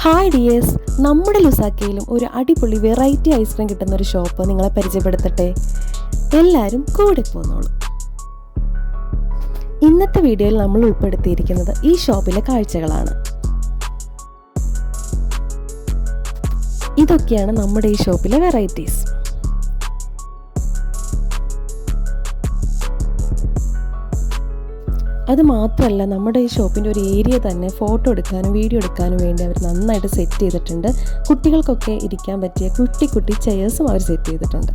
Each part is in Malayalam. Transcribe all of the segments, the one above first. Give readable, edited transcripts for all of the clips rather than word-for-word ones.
ഹായ് ഡിയേഴ്സ്, നമ്മുടെ ലുസാക്കയിലും ഒരു അടിപൊളി വെറൈറ്റി ഐസ്ക്രീം കിട്ടുന്ന ഒരു ഷോപ്പ് നിങ്ങളെ പരിചയപ്പെടുത്തട്ടെ. എല്ലാവരും കൂടെ പോന്നോളൂ. ഇന്നത്തെ വീഡിയോയിൽ നമ്മൾ ഉൾപ്പെടുത്തിയിരിക്കുന്നത് ഈ ഷോപ്പിലെ കാഴ്ചകളാണ്. ഇതൊക്കെയാണ് നമ്മുടെ ഈ ഷോപ്പിലെ വെറൈറ്റീസ്. അത് മാത്രമല്ല, നമ്മുടെ ഈ ഷോപ്പിൻ്റെ ഒരു ഏരിയ തന്നെ ഫോട്ടോ എടുക്കാനും വീഡിയോ എടുക്കാനും വേണ്ടി അവർ നന്നായിട്ട് സെറ്റ് ചെയ്തിട്ടുണ്ട്. കുട്ടികൾക്കൊക്കെ ഇരിക്കാൻ പറ്റിയ കുട്ടി ചെയേഴ്സും അവർ സെറ്റ് ചെയ്തിട്ടുണ്ട്.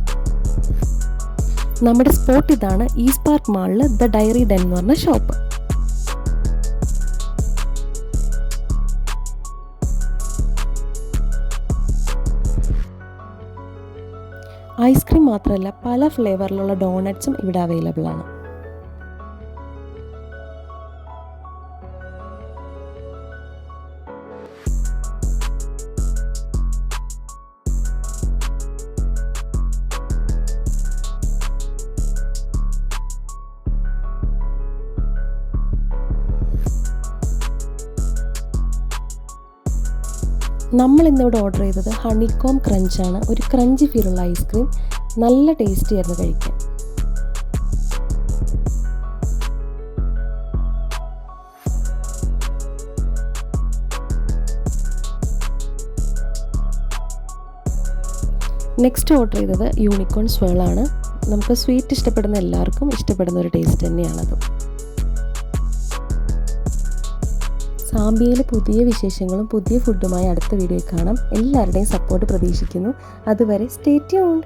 നമ്മുടെ സ്പോട്ട് ഇതാണ്, ഈസ്റ്റ് പാർക്ക് മാളിൽ ദ ഡയറി ഡെൻ എന്ന് പറഞ്ഞ ഷോപ്പ്. ഐസ്ക്രീം മാത്രമല്ല, പല ഫ്ലേവറിലുള്ള ഡോണറ്റ്സും ഇവിടെ അവൈലബിൾ ആണ്. നമ്മൾ ഇന്നിവിടെ ഓർഡർ ചെയ്തത് ഹണികോം ക്രഞ്ചാണ്. ഒരു ക്രഞ്ചി ഫീലുള്ള ഐസ്ക്രീം, നല്ല ടേസ്റ്റി ആയിരുന്നു കഴിക്കാൻ. നെക്സ്റ്റ് ഓർഡർ ചെയ്തത് യൂണിക്കോൺ സ്വേളാണ്. നമുക്ക് സ്വീറ്റ് ഇഷ്ടപ്പെടുന്ന എല്ലാവർക്കും ഇഷ്ടപ്പെടുന്ന ഒരു ടേസ്റ്റ് തന്നെയാണത്. സാംബിയയിലെ പുതിയ വിശേഷങ്ങളും പുതിയ ഫുഡുമായി അടുത്ത വീഡിയോയിൽ കാണാം. എല്ലാവരുടെയും സപ്പോർട്ട് പ്രതീക്ഷിക്കുന്നു. അതുവരെ സ്റ്റേ ട്യൂൺഡ്.